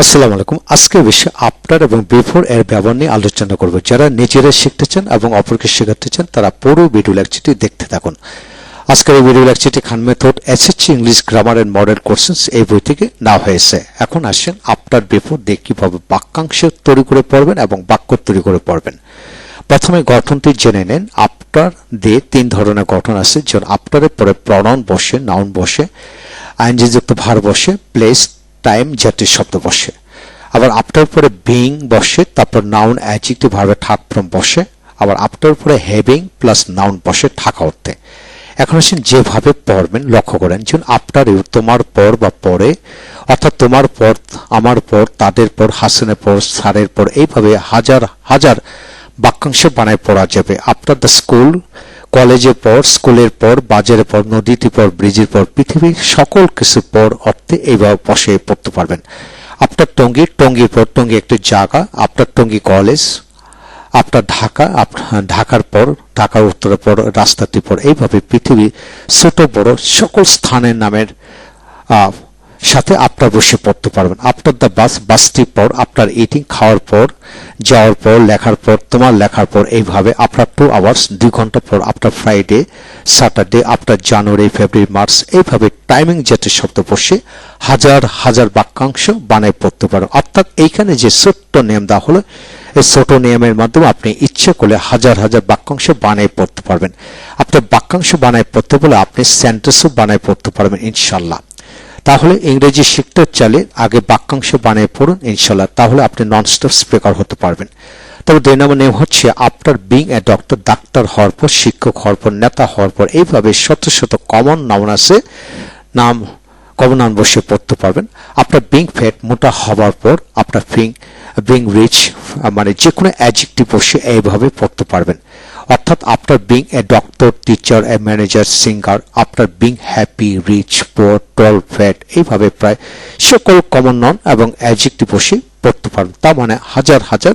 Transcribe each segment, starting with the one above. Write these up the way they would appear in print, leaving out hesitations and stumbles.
আসসালামু আলাইকুম। আজকের বিষয় আফটার এবং বিফোর এর ব্যবহার নিয়ে আলোচনা করব। যারা নিজেরা শিখতে চান এবং অপরকে শেখাতে চান তারা পুরো ভিডিও লেকচারটি দেখতে থাকুন। আজকের এই ভিডিও লেকচারটি Khan method SSC English grammar and model questions এই বই থেকে নেওয়া হয়েছে। এখন আসেন আফটার বিফোর দিয়ে কিভাবে বাক্যাংশ তৈরি করে পড়বেন এবং বাক্য তৈরি করে পড়বেন। প্রথমে গঠনটি জেনে নেন। আফটার দিয়ে তিন ধরনের গঠন আছে, যেমন আফটারের পরে প্রনাউন বসে, নাউন বসে, আইএনজি যুক্ত ভার্ব বসে, প্লেস টাইম জাতীয় শব্দ বসে। আবার আফটার পরে বিং বসে, তারপর নাউন অ্যাডজেক্টিভ ভার্বের থার্ড ফর্ম বসে। আবার আফটার পরে হ্যাভিং প্লাস নাউন বসে থাকা অর্থে। এখন আসেন যেভাবে পড়বেন লক্ষ্য করেন, যেমন আফটার ইউ তোমার পর বা পরে, অর্থাৎ তোমার পর, আমার পর, তাদের পর, হাসানের পর, স্যারের পর, এইভাবে হাজার হাজার বাক্যাংশ বানায় পড়া যাবে। আফটার দ্য স্কুল কলেজের পর, স্কুলের পর, বাজারের পর, নদীর পর, ব্রিজের পর, পৃথিবীর সকল কিছু পর অর্থে এইভাবে বসে পড়তে পারবেন। আফটার টঙ্গী, টঙ্গীর পর, টঙ্গী একটি জায়গা। After Tongi college. After Dhaka, ঢাকার পর, ঢাকার উত্তরের পর, রাস্তাটির পর, এইভাবে পৃথিবীর ছোট বড় সকল স্থানের নামের সাথে আফটার বসে পড়তে পারবেন। আফটার দ্য বাস, বাসটির পর, আফটার ইটিং খাওয়ার পর, যাওয়ার পর, লেখার পর, তোমার লেখার পর, এইভাবে আফটার 2 আওয়ার্স 2 ঘন্টা পর, আফটার ফ্রাইডে, স্যাটারডে, আফটার জানুয়ারি, ফেব্রুয়ারি, মার্চ, এইভাবে টাইমিং জাতীয় শব্দ বসে হাজার হাজার বাক্যাংশ বানায় পড়তে পারেন। অর্থাৎ এইখানে যে ছোট্ট নিয়ম দেওয়া হলো, এই ছোট নিয়মের মাধ্যমে আপনি ইচ্ছে করলে হাজার হাজার বাক্যাংশ বানায় পড়তে পারবেন। আপনার বাক্যাংশ বানায় পড়তে বলে আপনি সেন্টেন্সও বানায় পড়তে পারবেন ইনশাল্লাহ। তাহলে ইংরেজি শিখতে চাইলে আগে বাক্যাংশ বানিয়ে পড়ুন ইনশাল্লাহ, তাহলে আপনি ননস্টপ স্পিকার হতে পারবেন। তবে 2 নম্বর নিয়ম হচ্ছে after being a doctor, doctor হওয়ার পর, শিক্ষক হওয়ার পর, নেতা হওয়ার পর, এইভাবে শত শত কমন নাউন আছে, নাম কমন নাউন বসে পড়তে পারবেন। আফটার বিং ফ্যাট, মোটা হওয়ার পর, আফটার বিং রিচ, মানে যে কোনো অ্যাডজেক্টিভ বসে এইভাবে পড়তে পারবেন। অর্থাৎ after being a doctor, teacher, a manager, singer, after being happy, rich, poor, tall, fat, এইভাবে প্রায় সকল কমন নাউন এবং অ্যাডজেক্টিভ বসে পড়তে পারবেন। তার মানে হাজার হাজার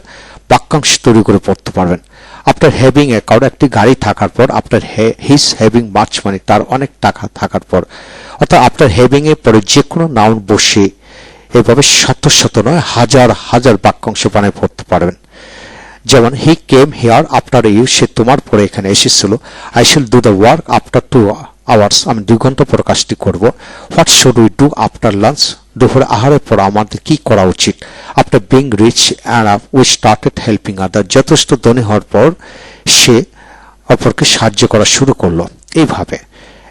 বাক্যাংশ তৈরি করে পড়তে পারবেন। আফটার হ্যাভিং এ, কারো একটি গাড়ি থাকার পর, after his having much money, তার অনেক টাকা থাকার পর, অর্থাৎ আফটার হ্যাভিং এর পরে যে কোনো নাউন বসে এভাবে শত শত নয় হাজার হাজার বাক্যাংশ বানায় পড়তে পারবেন। যেমন he came here after you, সে তোমার পরে এখানে এসেছিল। I shall do the work after 2 hours, আমি 2 ঘন্টা পর কাজটি করব। What should we do after lunch, দুপুরে আহারের পর আমাদের কি করা উচিত। After being rich we started helping other, যথেষ্ট ধনী হওয়ার পর সে অপরকে সাহায্য করা শুরু করলো। এইভাবে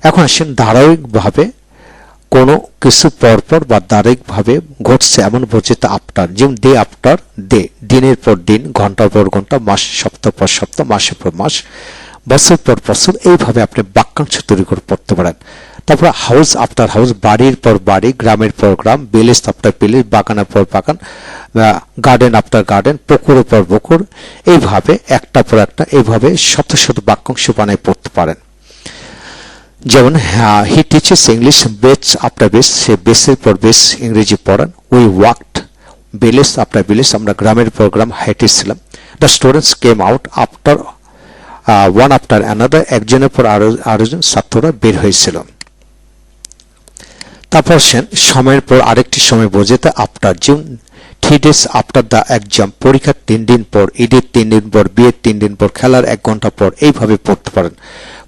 এখন আসেন ধারাবাহিকভাবে কোনো কিছু পরপর বা ধারাবাহিকভাবে ঘটছে এমন বোঝাতে আফটার, যেমন ডে আফটার ডে, দিনের পর দিন, ঘন্টার পর ঘন্টা, মাস সপ্তাহ পর সপ্তাহ, মাসের পর মাস, বছর পর বছর, এইভাবে আপনি বাক্যাংশ তৈরি করে পড়তে পারেন। তারপর হাউস আফটার হাউস, বাড়ির পর বাড়ি, গ্রামের পর গ্রাম, ভিলেজ আফটার ভিলেজ, বাগানের পর বাগান, গার্ডেন আফটার গার্ডেন, পুকুরের পর পুকুর, এইভাবে একটা পর একটা এইভাবে শত শত বাক্যাংশ বানায় পড়তে পারেন। যেমন he teaches English, base after base, সে বেসের পর বেস ইংরেজি পড়ান। We walked, village after village, আমরা গ্রামের পর গ্রাম হেঁটেছিলাম। The students came out after one after another, একজনের পর আরেকজন ছাত্ররা বের হয়েছিল। তারপর সময়ের পর আরেকটি সময় বোঝাতে আফটার, যেমন 3 days আফটার দ্য এক্সাম, পরীক্ষার 3 দিন পর, ঈদের 3 দিন পর, বিয়ের 3 দিন পর, খেলার 1 ঘন্টা পর, এইভাবে পড়তে পারেন।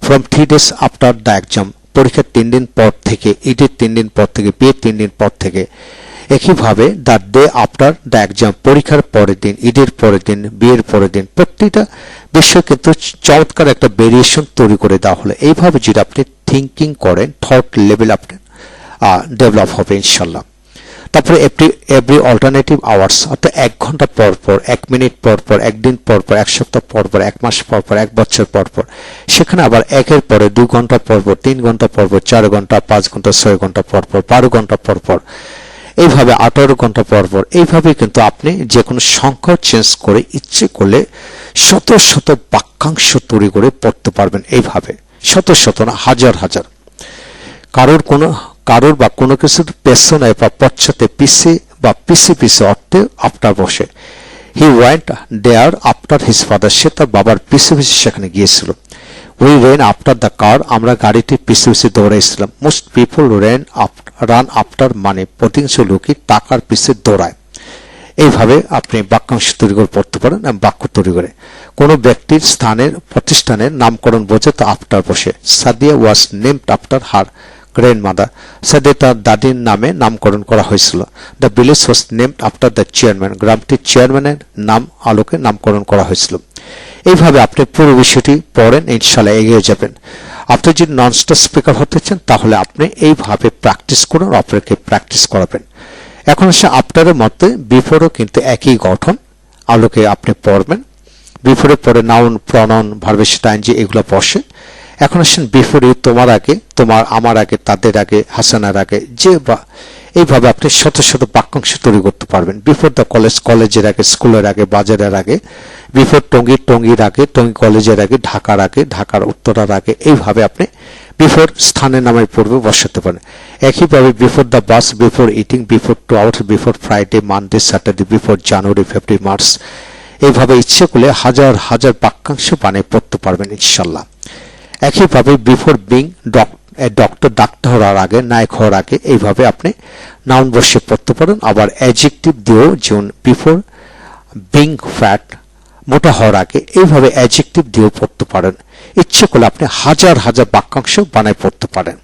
From 3 days after the exam, পরীক্ষার 3 দিন পর থেকে, ঈদের 3 দিন পর থেকে, বিয়ের 3 দিন পর থেকে। একইভাবে the day after the exam, পরীক্ষার পরের দিন, ঈদের পরের দিন, বিয়ের পরের দিন, প্রত্যেকটা বিষয় কিন্তু চমৎকার একটা ভেরিয়েশন তৈরি করে দেওয়া হলো। এইভাবে যদি আপনি থিঙ্কিং করেন, থট লেভেল আপনি ডেভেলপ হবে ইনশাল্লাহ। তারপরে এভরি অল্টারনেটিভ আওয়ার্স, অর্থাৎ 1 ঘন্টা পর পর, 1 মিনিট পর পর, 1 দিন পর পর, 1 সপ্তাহ পর পর, 1 মাস পর পর, 1 বছর পর পর, সেখানে আবার 1-এর পরে 2 ঘন্টা পর পর, 3 ঘন্টা পর পর, 4 ঘন্টা, 5 ঘন্টা, 6 ঘন্টা পর পর, 12 ঘন্টা পর পর, এইভাবে 18 ঘন্টা পর পর, এইভাবে কিন্তু আপনি যে কোনো সংখ্যা চেঞ্জ করে ইচ্ছে করলে শত শত বাক্যাংশ তৈরি করে পড়তে পারবেন। এইভাবে শত শত না হাজার হাজার। কারোর বা কোনো কিছুর পেছনে বা পশ্চাতে, পিছে বা পিছে পিছে অর্থে আফটার বসে। He went there after his father, সে তার বাবার পিছে পিছে সেখানে গিয়েছিল। We ran after the car, আমরা গাড়িটির পিছে পিছে দৌড়াইছিলাম। মোস্ট পিপল রান আফটার, মানে অধিকাংশ লোকই টাকার পিছে দৌড়ায়। এইভাবে আপনি বাক্যাংশ তৈরি করে পড়তে পারেন এবং বাক্য তৈরি করে। কোনো ব্যক্তির স্থানের প্রতিষ্ঠানের নামকরণ বোঝে তো আফটার বসে। সাদিয়া ওয়াজ named after her grandmother. Sadia তার দাদির নামে নামকরণ করা হয়েছিল। The village was named after the chairman. গ্রামটির চেয়ারম্যানের নাম আলোকে নামকরণ করা হয়েছিল। এইভাবে আপনি পুরো বিষয়টি পড়েন, ইনশাআল্লাহ এগিয়ে যাবেন। আপনি যদি ননস্টপ স্পিকার হতে চান তাহলে আপনি এইভাবে প্র্যাকটিস করুন, অপরকে প্র্যাকটিস করাবেন। এখন আসে আফটারের মধ্যে বিফোরও কিন্তু একই গঠন, আলোকে আপনি পড়বেন। বিফোরে পরে নাউন, প্রনাউন, ভার্বের সাথে আইএনজি এগুলো বসে। এখন আসেন বিফোর ইউ, তোমার আগে, তোমার, আমার আগে, তাদের আগে, হাসানের আগে, যে বা এইভাবে আপনি শত শত বাক্যাংশ তৈরি করতে পারবেন। বিফোর দ্য কলেজ, কলেজের আগে, স্কুলের আগে, বাজারের আগে। বিফোর টঙ্গী, টঙ্গীর আগে, টঙ্গী কলেজের আগে, ঢাকার আগে, ঢাকার উত্তরার আগে। এইভাবে আপনি বিফোর স্থানের নামে পূর্বে বসাতে পারেন। একইভাবে before the bus, before eating, before 2 hours, before Friday, Monday, Saturday, before January, February, March. এইভাবে ইচ্ছে করলে হাজার হাজার বাক্যাংশ বানিয়ে পড়তে পারবেন ইনশাল্লাহ। একইভাবে বিফোর বিং ডক্টর, ডাক্তার হওয়ার আগে, নায়ক হওয়ার আগে, এইভাবে আপনি নাউন বসে পড়তে পারেন। আবার অ্যাডজেক্টিভ দিয়েও, যেমন বিফোর বিং ফ্যাট, মোটা হওয়ার আগে, এইভাবে অ্যাডজেক্টিভ দিয়েও পড়তে পারেন। ইচ্ছে করলে আপনি হাজার হাজার বাক্যাংশ বানায় পড়তে পারেন।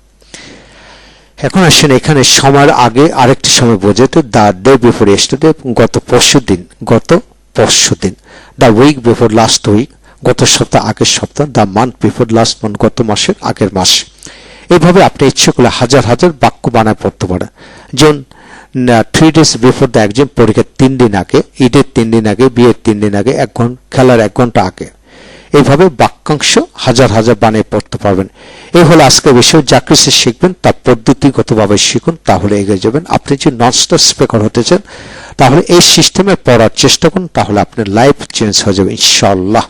এখন আসেন এখানে সময়ের আগে আরেকটি সময় বোঝাতে, দ্য ডে বিফোর ইয়েস্টারডে, গত পরশু দিন, গত পরশু দিন। The week before last week, গত সপ্তাহ, আগের সপ্তাহ। The month before last month, গত মাসের আগের মাস। এইভাবে আপনি ইচ্ছে করলে হাজার হাজার বাক্য বানায় পড়তে পারেন। যেমন 3 days বিফোর দ্য এক্সাম, পরীক্ষার 3 দিন আগে, ঈদের 3 দিন আগে, বিয়ের 3 দিন আগে, খেলার 1 ঘন্টা আগে। এইভাবে বাক্যাংশ হাজার হাজার বানিয়ে পড়তে পারবেন। এই হলো আজকের বিষয়। যা কিছু শিখবেন তা পদ্ধতিগতভাবে শিখুন, তাহলে এগিয়ে যাবেন। আপনি যদি ননস্টপ স্পিকার হতে চান তাহলে এই সিস্টেমে পড়ার চেষ্টা করুন, তাহলে আপনার লাইফ চেঞ্জ হয়ে যাবে ইনশাআল্লাহ।